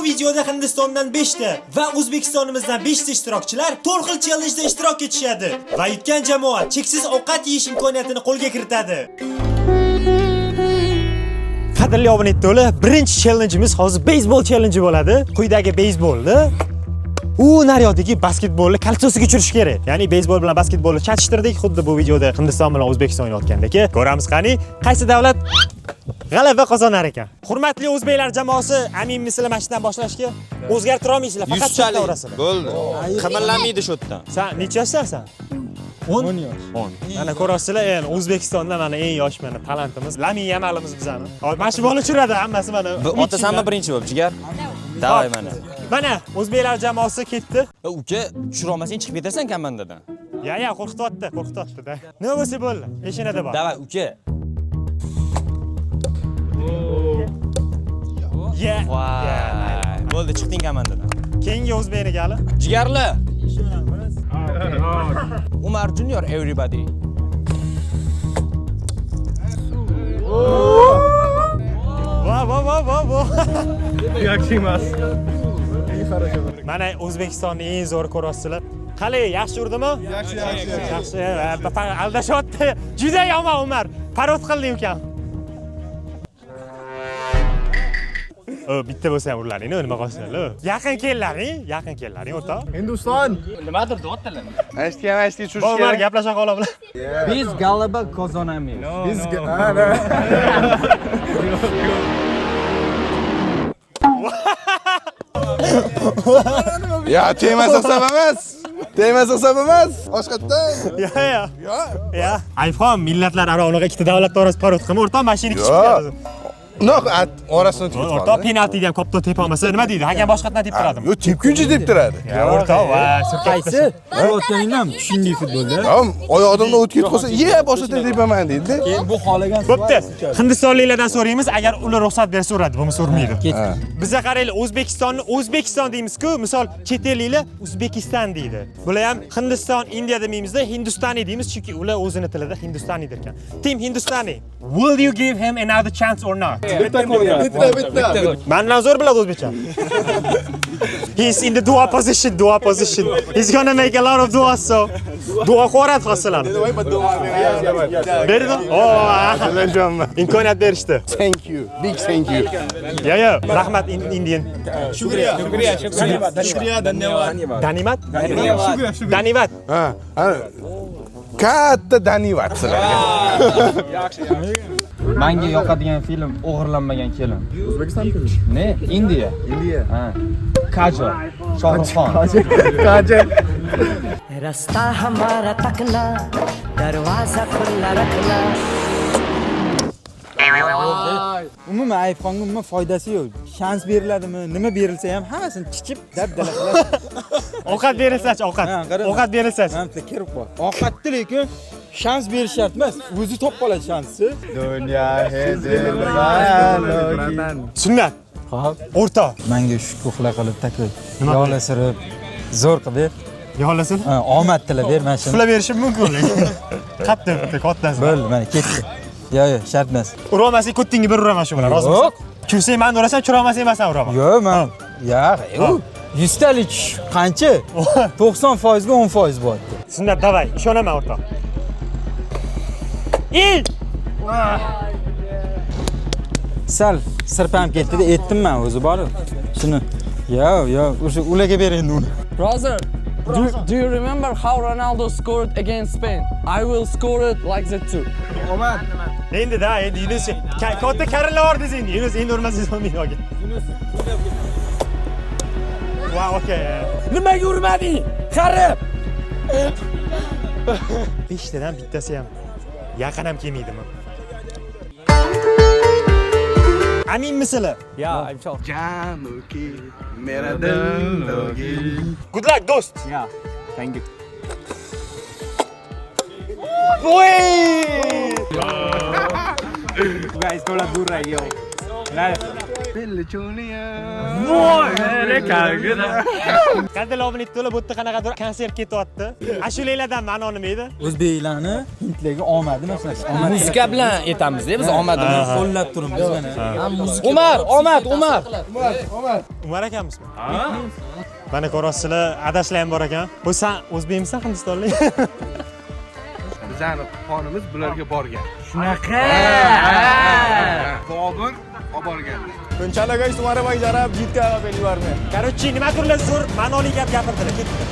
videoda Hindistondan 5 ta va O'zbekistonimizdan 5 ta ishtirokchilar 4 xil challenge-da ishtirok etishadi va yutgan jamoa cheksiz ovqat yeyish imkoniyatini qo'lga kiritadi. Qadrli obunachilar, birinchi challengeimiz hozir baseball challenge bo'ladi. Quyidagi baseballni naryodagi basketbolni kolsosiga tushirish kerak. Ya'ni baseball bilan basketbolni chatishtirdik, xuddi bu videoda Hindiston bilan O'zbekiston o'ynayotgandek. Ko'ramiz qani, qaysi davlat g'alaba qozonar ekan. Hurmatli o'zbeklar jamoasi, Amin misli mashqdan boshlashga o'zgartira olmaysizlar, faqat chapda urasizlar. Bo'ldi. Qimirlamaydi shu yerdan. Sen necha yoshsan sen? 10 yosh. 10. Mana ko'rasizlar, endi O'zbekistonda mana eng yosh mana talantimiz, Lamin Yamalimiz bizani. Mana shu bola uchiradi hammasi mana. Otasanmi birinchi bo'lib, jigar? Davay mana. Mana o'zbeklar jamoasi ketdi. Uka, tushira olmasang chiqib ketasan komandadan. Ya, qo'rqityapti-da. Nima bo'lsa bo'ldi. Peshinada bor. Davay, uka. Bo'ldi, chiqding komandadan. Keyingi o'zbekniki hali. Jigarli. Umar Junior everybody. Va. Yaxshi emas. Mana O'zbekistonning eng zo'r ko'rasizlar. Qale, yaxshi urdimi? Yaxshi. Aldashyapti. Juda yomon Umar. Parod qilding ukam. Bitta bo'lsa ham urlaring, nima qilsanglar? Yaqin kellaring, o'rtoq. Hindiston. Nimadir deyaptilar. Aytgan tushirish Umar gaplasha qolamiz. Biz g'alaba qozonamiz. Biz Ya, temasa sabab emas. Boshqatdan. Ya. iPhone millatlararo unaqa ikkita davlat orasida parod qilma, o'rtoq, mashina kichik keladi. Orasini tutib qoldi. O'rtoq penaltidan kopton tepa olmasa nima deydi? Hakam boshqatdan deb turadimi? Yo'q, tepkunchi deb turadi. Ya, o'rtoq, va Qaysi? O'tganingdan tushunding futbolda. Oyoqdan o'tib ketib qolsa, boshqatdan tepaman deydi. Keyin bu holagan bo'pti. Hindistonliklardan so'raymiz, agar ular ruxsat bersa uradi, bo'lmasa urmaydi. Bizga qaraylik, O'zbekiston deymiz-ku, misol chet elliklar O'zbekiston deydi. Bular ham Hindiston, Indiya demaymiz-da, Hindustani deymiz, chunki ular o'zining tilida Hindustani derkan. Team Hindustani, will you give him another chance or not? Bitta. Mendan zo'r biladi o'zbekcha. He's in the dua position. He's gonna make a lot of duas, so dua qo'rad qilsalar. Berdim. Imkoniyat berishdi. Thank you. Big thank you. Ya, rahmat Indian. Shukriya, Danimat. Ha. Katta danivat sizlarga. Menga yoqadigan film O'g'irlanmagan kelin. O'zbekiston filmi. Ne? Indiya. Ha. Kajol. Shohrukxon. Kajol. रास्ता हमारा तकना दरवाजा खुला रखना Umuman iPhone'ga umuman foydasi yo'q. Shans beriladimi, nima berilsa ham hammasini chichib dabdala qiladi. Ovqat berilsa-chi, ovqat berilsa-chi. Hamma kirib qol. Ovqatda lekin shans berish shart emas. O'zi topib qoladi shansni. Dunyo Sunnat. Xo'p. O'rtoq. Menga shu ko'xla qilib takil. Yo'lasirib zo'r qilib ber. Yo'lasin. Ha, omad tilab ber mana shuni. Pul berishim mumkin. Kattasi. Bo'ldi, mana ketdi. Yo'q, shart emas. Urolmasang ko'ttingga bir uraman shu bilan, rozimisan? Yo'q. Kursang men urasam, churolmasang emassan uraman. Yo'q, men. Yo'q, 100 talik qancha? 90% ga 10% bo'lyapti. Sunnat, davay, ishonaman o'rtoq. Sal sirpam ketdi-da, etdim men o'zi borib. Shuni. Yo'q, o'sha ularga ber endi uni. Brother, do you remember how Ronaldo scored against Spain? I will score it like that too. Endi Yunus, katta karlar ordingiz endi. Yunus endi urmasangiz bo'lmaydi yo'q. Va, okey. Nimaga urmading? Qari. 5 tadan bittasi ham yaqin ham kelmaydimi? Amin misli. Yeah, I'm sure. Januki, mera dil logi. Good luck, dost. Yeah, thank you. Guys, थोड़ा दूर रहिए. Dill chuniya. Voy, Qanday lobni to'la bu yerda qanaqadir konsert ketyapti. Ashulalardan ma'no nima edi? O'zbeklarni hintlarga omadi masalan. Muzika bilan aytamiz-da biz omadini. Qo'llab turibmiz mana. Umar, Umar. Umar akamizmi? Mana ko'rasizlar, adashlar ham bor ekan. Bu sen o'zbekmisan, hindistonlik? Bizani qonimiz bularga borgan. Shunaqa. Bobur olib borgan. Bunchalaga sumarabay jarab yitga olib yuborma. Короче, nima turlar zo'r ma'noli gap gapirdilar, ketdilar.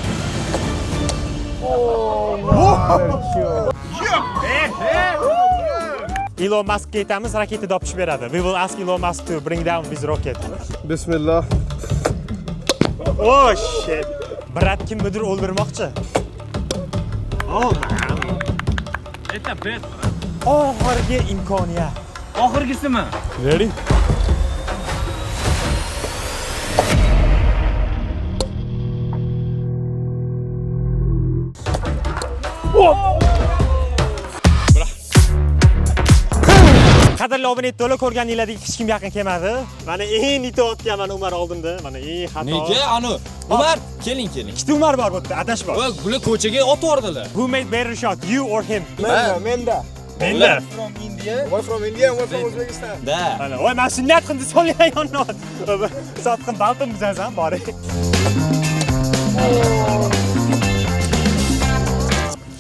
Elon Muskga aytamiz, raketa topib beradi. We will ask Elon Musk to bring down his rocket. Bismillah. Oh shit. Brat kimnidir o'ldirmoqchi. Oh man. Oxirgi imkoniyat. Oxirgisimi? Ready? Qadrli obunachilar, ko'rganingizdek hech kim yaqin kelmadi. Mana eng yetayotgan mana Umar oldimda. Mana eng xato. Nega anu? Umar, keling. Ikkita Umar bor bu yerda, adashma. Va bular ko'chaga otib yubordilar. Who made better shot, you or him? Menda. Menda. From India. One from India and one from Uzbekistan. Da. Mana, voy, men sunnat qildim, solgan yonma. Sotqin baltim bizasan, bor.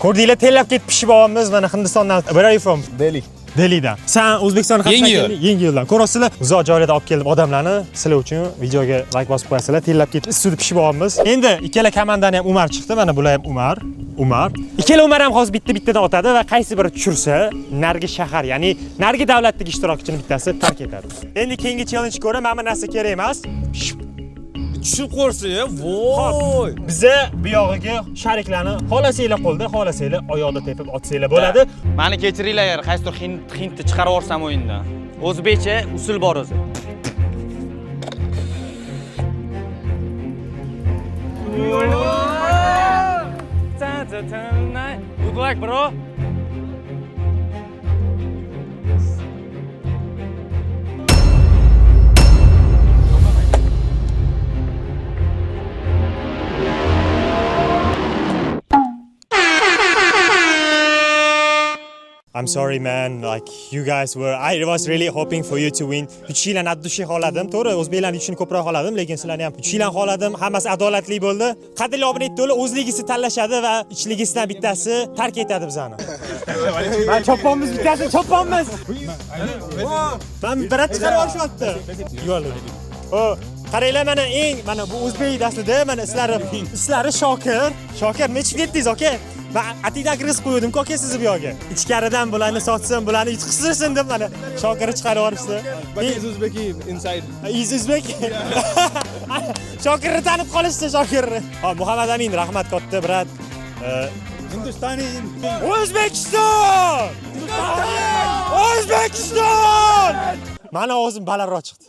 Ko'rdinglar, tellab ketib pishib olamiz. Mana Hindistondan. Where are you from? Delhi. Delhidan. Sen O'zbekistonga Yangi yo'l. Yangi yo'ldan. Ko'rasizlar, uzoq joylardan olib keldim odamlarni. Sizlar uchun videoga like bosib qo'yasizlar. Tellab ketib istida pishib olamiz. Endi ikkala komandani ham Umar chiqdi. Mana bular ham Umar. Ikkala Umar ham hozir bitta-bittadan otadi va qaysi biri tushirsa, nargi shahar, ya'ni nargi davlatdagi ishtirokchining bittasi tark etadi. Endi keyingi challenge ko'ra mana bu narsa kerak emas. Tushib qo'rsa-ya, voy. Biza bu yog'iga shariklarni xohlasanglar qo'lda, xohlasanglar oyoqda tepib otsanglar bo'ladi. Mani kechiringlar, qaysidir hintni chiqarib yuborsam o'yindan. O'zbekcha usul bor o'zi. Good luck, bro. I'm sorry man, like you guys were, I was really hoping for you to win. Uchinglarni addushi xoladim, to'g'ri, o'zbeklarning uchini ko'proq xoladim, lekin sizlarni ham uchinglarni xoladim. Hammasi adolatli bo'ldi. Qadrli obunachilar, o'zligisi tanlashadi va ichligisidan bittasi tark etadi bizani. Men choponmiz bittasi, choponmiz. Men birat chiqarib olishyapti. O, qaranglar mana bu o'zbek daslida, mana sizlari Shokir nechib ketdingiz, aka? Ben atidan rizq qo'ydim, aka sizni bu yo'ga. Ichkaridan bularni sotsin, bularni yutqizsin deb mana Shokirni chiqarib yuborishdi. But he's Uzbeki inside. He's Uzbek. Shokirni tanib qolishdi, Shokirni. Ha, Muhammad Amin, rahmat katta brat. Hindustani. O'zbekiston! O'zbekiston! Mana o'zim balandroq chiqdi.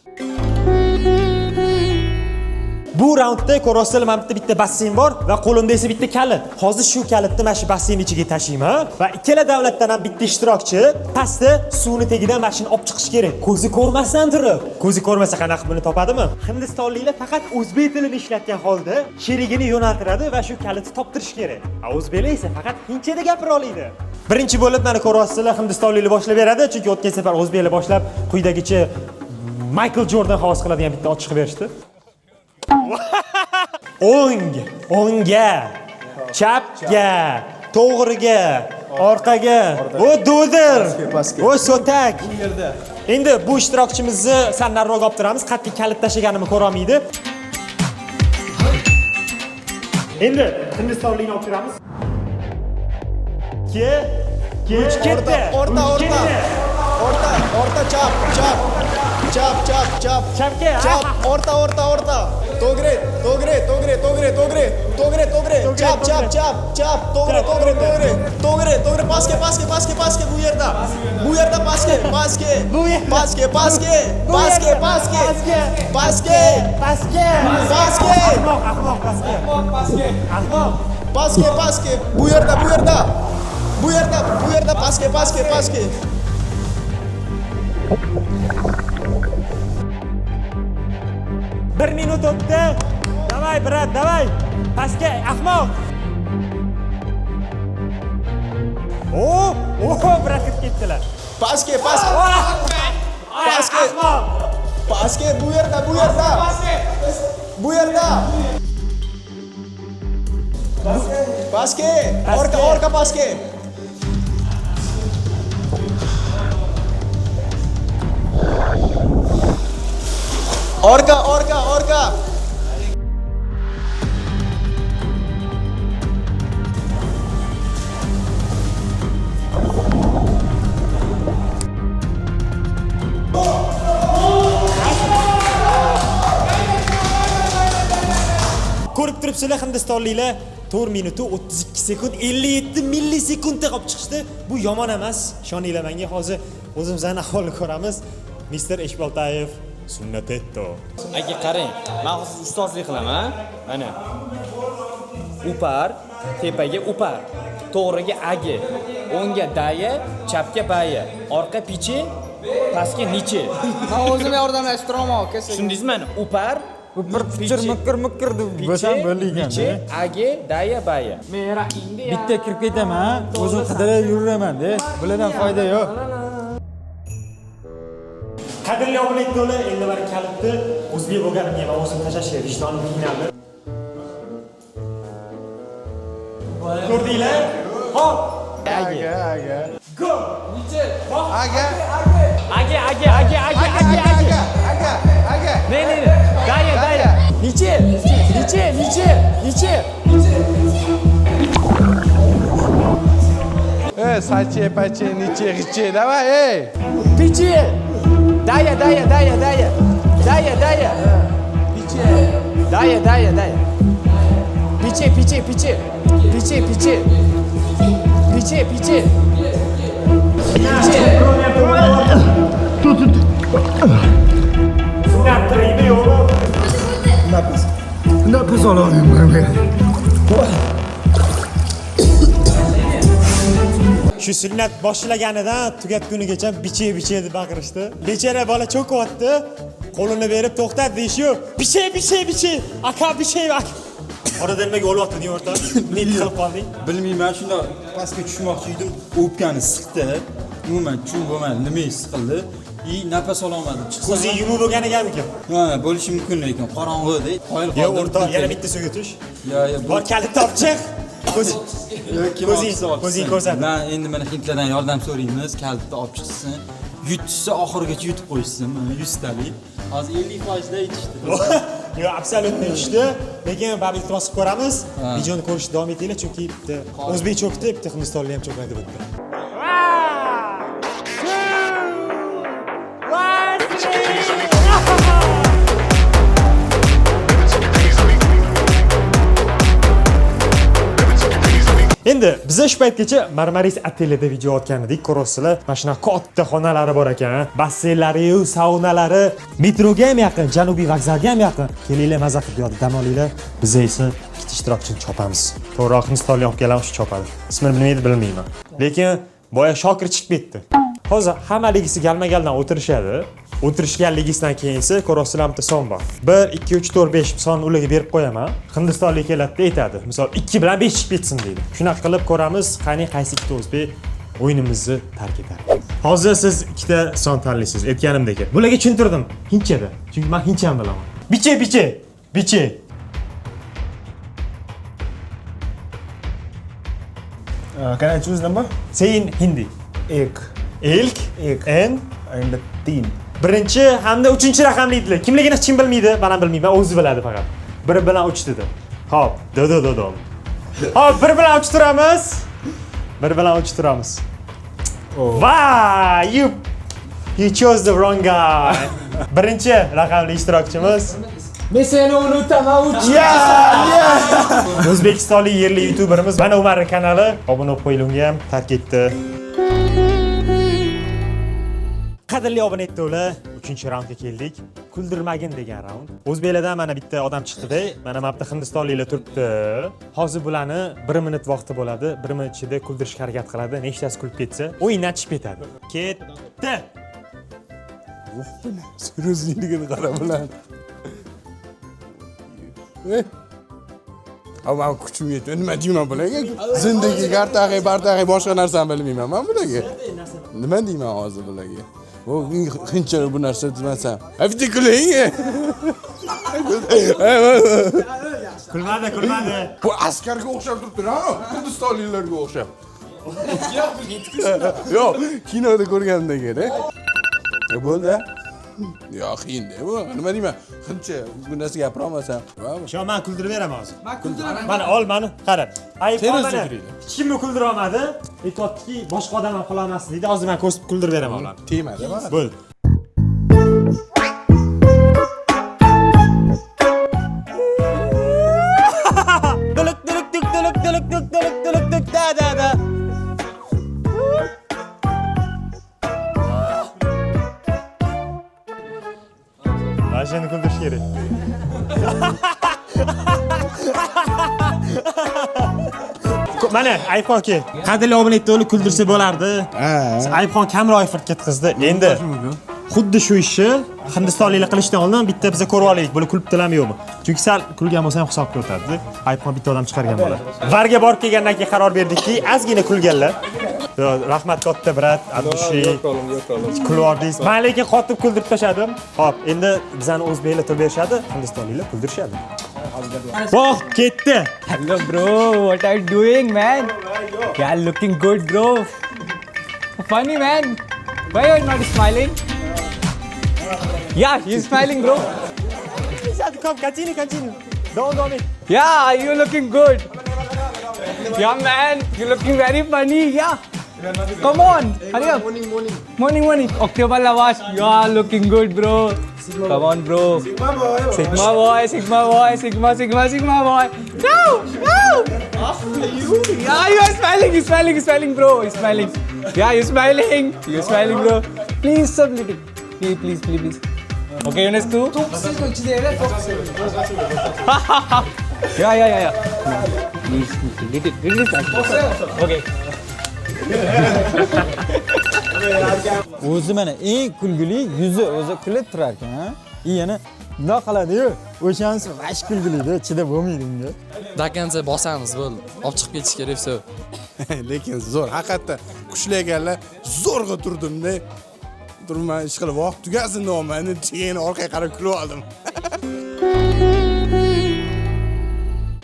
Bu raundda ko'rasizlar, mana bitta basseyn bor va qo'limda esa bitta kalit. Hozir shu kalitni mana shu basseyn ichiga tashlayman va ikkala davlatdan ham bitta ishtirokchi pastda suvni tagidan mana shuni olib chiqish kerak. Ko'zi ko'rmasdan turib. Ko'zi ko'rmasa qanaqa buni topadimi? Hindistonliklar faqat o'zbek tilini ishlatgan holda sherigini yo'naltiradi va shu kalitni toptirish kerak. O'zbeklar esa faqat hindchada gapira oladi. Birinchi bo'lib mana ko'rasizlar, hindistonliklar boshlab beradi, chunki o'tgan safar o'zbeklar boshlab quyidagicha Michael Jordan havas qiladigan bitta ot chiqib berishdi. O'ngga, chapga, to'g'riga, orqaga, o do'dir, o so'tak. Endi bu ishtirokchimizni sal nariroq olib turamiz, qat'iy kalit tashlaganimni ko'ra olmaydi. Endi Hindistonlikni olib turamiz. 2 3 ketdi. Orta chap. Chapga. Orta. Togre. Chap. Togre. Paske. Bu yerda paske. Paske. Bu yerda paske. 1 minut o'tdi. Davay, brat, davay. Pastga, ahmoq. Brat kirib ketdilar. Pastga, pastga. Pastga. Ahmoq. Pastga, bu yerda, bu yerda. Bu yerda. Pastga. Orqa pastga. Orqa. Ko'rib turibsizlar hindistonliklar 4 minut 32 sekund 57 millisekundda qolib chiqishdi. Bu yomon emas. Ishoninglar menga, hozir o'zimizning ahvolni ko'ramiz. Mr. Eshboltayev sunnatetto. Aka qarang, men hozir ustozlik qilaman. Mana. Upar, tepaga upar, to'g'riga agi, o'ngga daya, chapga baya, orqa pichi, pastga nichi. Men o'zim yordamlashtiraman aka. Tushundingizmi? Upar, bir pichir miqir deb bo'lsam bo'lgan. pichi, agi, daya, baya. Mera indi. Bitta kirib ketaman, o'zim qidirib yuraman-da. Bulardan foyda yo'q. Qadrli obunachilar, endi mana kalitni o'zbek bo'lganimga va o'zim tashlashga vijdonim qiynaldi. Ko'rdinglar? Hop. Aga. Go. Aga. Agi. Ne. Daya. Nichi. Sache, pache, niche, riche. Давай, ey. Pichi. Daya. Daya. Pichi. Nafas olamıyorum. Shu sunnat boshlaganidan tugatgunigacha biche deb baqirishdi. Bechara bola cho'kyapti. Qo'lini berib to'xtat deyish-yu. Biche. Aka biche. Oradan nimaga o'lyapti deng o'rta? Nima qilib qolding? Bilmayman, shunda pastga tushmoqchi edim, o'pkani siqdi. Umuman tushunib bo'lmadi, nima siqildi. Nafas ololmadim. Ko'zi yumib bo'lganiga-mikan? Ha, bo'lishi mumkin lekin qorong'ida qoyil qoldim. Yo'q, o'rta, yana bitta suvga tush. Yo'q. Bor kalitni olib chiq. Ko'zing ko'rsat. Men endi mana hintlardan yordam so'raymiz, kalitni olib chiqsin. Yutsa oxirigacha yutib qo'ysin, mana 100 talik. Hozir 50% da yetishdi. Yo'q, absolyutni tushdi. Lekin baribir iltimos qilib ko'ramiz. Videoni ko'rishni davom etinglar, chunki bitta o'zbek cho'kdi, bitta hindistonlik ham cho'kadi bitta. Endi biz shu paytgacha Marmaris otelida video otgan edik. Ko'rasizlar, mana shunaqa katta xonalari bor ekan. Basseynlari, saunalari, metroga ham yaqin, Janubiy vokzalga ham yaqin. Kelinglar, maza qilib yo'q, dam olinglar. Biz esa ikkita ishtirokchini chopamiz. To'g'riroq hindistonlik olib kelamiz, shu chopadi. Ismini bilmayman. Lekin boya Shokir chiqib ketdi. Hozir hammaligisi galma-galdan o'tirishadi. O'tirishganligidan keyin esa ko'rasizlar bitta son bor. 1 2 3 4 5 son ularga berib qo'yaman. Hindistonlik keladi aytadi. Misol 2 bilan 5 chiqib ketsin deydi. Shunaqa qilib ko'ramiz, qani qaysi ikkita o'zbek o'yinimizni tark etadi. Hozir siz ikkita son tanlaysiz, aytganimdek. Bularga tushuntirdim hindchada. Chunki men hindcha ham bilaman. Biche. Can I choose number? Say in Hindi. Ek. Ilk and तीन. birinchi hamda uchinchi raqamli edilar. Kimligini hech kim bilmaydi, men ham bilmayman, o'zi biladi faqat. Biri bilan 3 dedi. Hop, do. Hop, bir bilan 3 turamiz. Wow, you chose the wrong guy. Birinchi raqamli ishtirokchimiz. Men seni unutaman, O'zbekistonlik yerli youtuberimiz Mana Umar kanali. Obuna bo'lib qo'ying, unga ham tark etdi. Qadrli obunachilar, 3-raundga keldik. Kuldirmagin degan raund. O'zbeklardan mana bitta odam chiqdi-da, mana bu yerda hindistonliklar turibdi. Hozir bularni 1 minut vaqti bo'ladi. 1 minut ichida kuldirishga harakat qiladi. Nechtasi kulib ketsa, o'yindan chiqib ketadi. Ketdi. So'zingligini qara bilan. Ama kuchim yetmaydi. Nima deyman bularga? Zindagi gartag'i, bartag'i boshqa narsani bilmayman men bularga. Nima deyman hozir bularga? Bu qanchalik bu narsa desam. Afti kuling. Kulmadi. Bu askarga o'xshab turibdi-ku, Hindistonliklarga o'xshab. Yo'q, kinoda ko'rgandagina. Bo'ldi. Yo'q, qiyin-da bu. Nima deyman? Qancha bu narsa gapirolmasam. Shu men kuldirib beraman hozir. Men kuldiraman. Mana ol mani, qarab. Ayb mana. Hech kimni kuldirib olmadi. Aytibdiki, boshqa odam ham qila olmas deydi. Hozir men ko'rsatib kuldirib beraman ularni. Tegmadi mana. Bo'ldi. Da. Başını kuldirish kerak. Mana iPhone ke. Qadrli abonentlarni kuldirsa bo'lardi. iPhone kamroq effort ketkizdi. Endi xuddi shu ishni Hindistonliklar qilishdan oldin bitta biza ko'rib olaylik, bular kulibdilarmi yo'qmi? Chunki sal kulgan bo'lsa ham hisobga o'tadi. iPhone bitta odam chiqargan bo'ladi. Varga borib kelgandan keyin qaror berdikki, ozgina kulganlar. Rahmat katta brat, Abdushi. Kulordingiz. Men lekin qotib kuldirib tashladim. Xo'p, endi bizani o'zbeklar turib berishadi, Hindistonliklar kuldirishadi. Voh, ketdi. Hello bro, what are you doing man? Yeah, looking good bro. Funny man. Why are you not smiling? Yeah, he's smiling bro. Come, continue. Don't. Yeah, you're looking good. Yeah man, you're looking very funny. Yeah. Come on, hurry up. Morning. October Lavash, you are looking good bro. Come on bro. Sigma boy. No. Yeah, you are smiling bro. You're smiling. Yeah, you're smiling bro. Please submit it. Please. Okay, Eunice too. Yeah. Please, read it. Okay. O'zi mana eng kulgili yuzi o'zi kulib turar ekan, ha? Yana nima qiladi-yu? O'shanisi vash kulgilida, chidab bo'lmaydi unga. Dakansa bosamiz bo'ldi. Olib chiqib ketish kerak все. Lekin zo'r, haqiqatdan qushlayganlar zo'rg'a turdim-da. Turman ish qilib vaqt tugasin deyapman. Keyin orqaga qarab kulib oldim.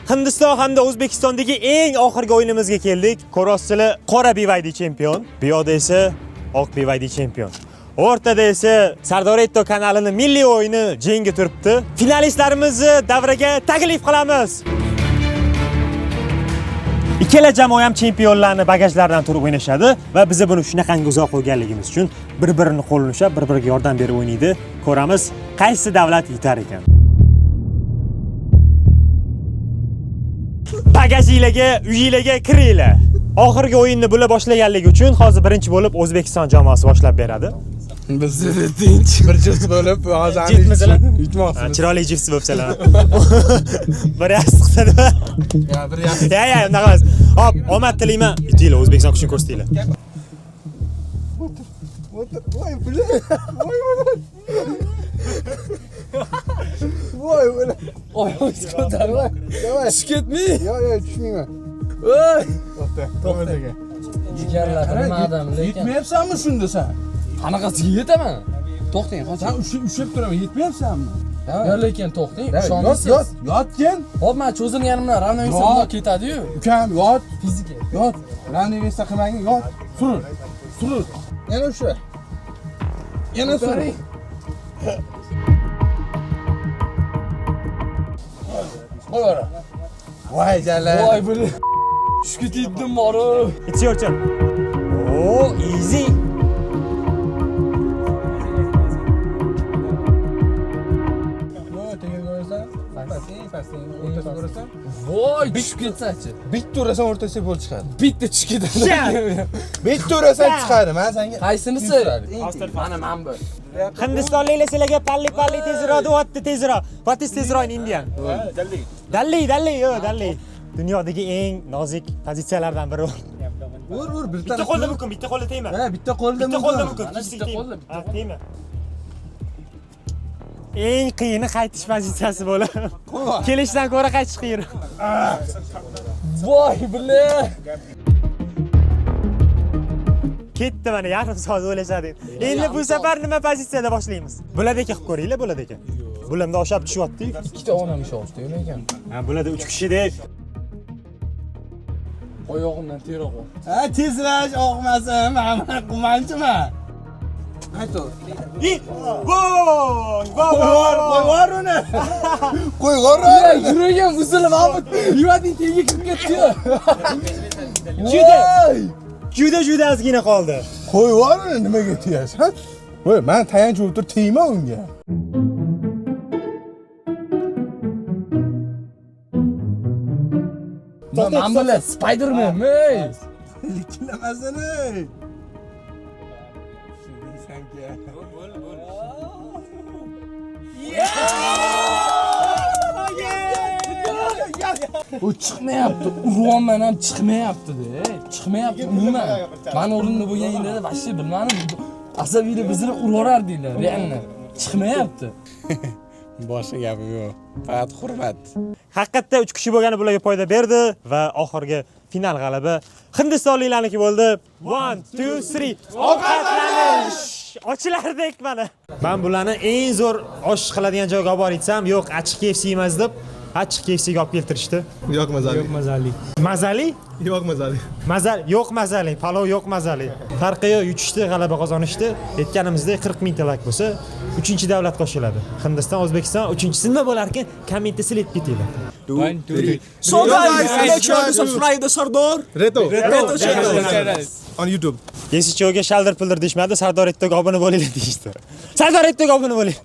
Hindiston hamda O'zbekistondagi eng oxirgi o'yinimizga keldik. Ko'rasizlar, qora BYD chempion, bu yoqda esa oq BYD chempion. O'rtada esa Sardoretto kanalining milliy o'yini jengi turibdi. Finalistlarimizni davraga taklif qilamiz. Ikkala jamoa ham chempionlarni bagajlaridan turib o'ynashadi va biz buni shunaqangi uzoq qo'yganligimiz uchun bir-birini qo'lini ushlab, bir-biriga yordam berib o'ynaydi. Ko'ramiz, qaysi davlat yutar ekan. Bagajinglarga, uyinglarga kiringlar. Oxirgi o'yinni bular boshlaganligi uchun hozir birinchi bo'lib O'zbekiston jamoasi boshlab beradi. Biz tinch bir juft bo'lib hozir yutmoqmiz. Chiroyli juft bo'libsalar. Bir yaxshi qiladi. Ya, bir yaxshi. Ya, unaqa emas. Hop, omad tilayman. Yutinglar, O'zbekiston kuchini ko'rsatinglar. Voy, bular. Voy, bular. Oy, ko'tarma. Tush ketmay. Yo'q, tushmayman. Voy. To'xta. Jigarlar nima odam lekin. Yetmayapsanmi shunda sen? Qanaqasiga yetaman? To'xtang, hozir. Sen ushab turaman, yetmayapsanmi? Yo lekin to'xtang. Ishonmaysiz. Yotgin. Hop, men cho'zilganimdan ravnavesda ketadi-yu. Ukam, yot. Fizika. Yot. Ravnavesda qilmagin, yot. Sur. Yana o'sha. Yana sur. Qo'yora. Voy jala. Voy buni. Tushga tetdim bori. It's your turn. Oh, easy. Voy, tushib ketsa-chi. Bitta urasan o'rtasiga bo'l chiqadi. Bitta tushib ketadi. Bitta urasan chiqadi. Men senga Qaysinisi? Mana bu. Hindistonliklar sizlarga palli tezroq deyapti, tezroq. What is tezroq in Indian? Dalli. Dunyodagi eng nozik pozitsiyalardan biri. Ur, Bitta qo'lda mumkin, bitta qo'lda tegma. Bitta qo'lda Bitta qo'lda mumkin. Bitta qo'lda. Tegma. eng qiyini qaytish pozitsiyasi bo'ladi. Kelishdan ko'ra qaytish qiyin. Voy bile. Ketdi mana yarim soat o'ylashadi. Endi bu safar nima pozitsiyada boshlaymiz? Buladek qilib ko'ringlar, buladek. Bulamda oshab tushyapti-yu. Ikkita onam shoshdi ekan. Ha, bulada 3 kishidek. Oyog'imdan ter oqib. Ha, tezlash oqmasin, mana qumanchiman. Ayto. Qo'yvor uni. Qo'yvor. Yuragim uzilib olib, yurating tenga kirib ketdi. Juda ozgina qoldi. Qo'yvor uni nimaga teyasan? Voy, men tayanch o'tirib tegma unga. Men bilan Spider-Man, ey. Likilamasın ey. O chiqmayapti. Urg'onman ham chiqmayapti-da. Chiqmayapti umuman. Men o'rinda bo'lganingda vashsi bilmadim. Asabiylar bizni urvorardinglar, reально. Chiqmayapti. Boshqa gapim yo'q. Faqat hurmat. Haqiqatda 3 kishi bo'lgani bularga foyda berdi va oxirgi final g'alaba hindistonliklarniki bo'ldi. 1 2 3 ovqatlanish. Ochilardek mana. Men bularni eng zo'r osh qiladigan joyga olib borsam, yo'q, achchiq KFC emas deb, achchiq KFC ga olib keltirishdi. Yo'q mazali. Mazali? Yo'q mazali. Yo'q mazali, palov yo'q mazali. Farqi yo'q, yutishdi, g'alaba qozonishdi. Aytganimizdek 40 ming tilak bo'lsa, 3-davlat qo'shiladi. Hindiston, O'zbekiston 3-si nima bo'lar ekan? Kommentda silib ketinglar. 1 2 3. So guys, make sure to subscribe the Sardor. Reto channel. on YouTube. Yesichoga shaldir puldir deyishmadi, Sardor Ettoga obuna bo'linglar deyishdi. Sardor Ettoga obuna bo'ling.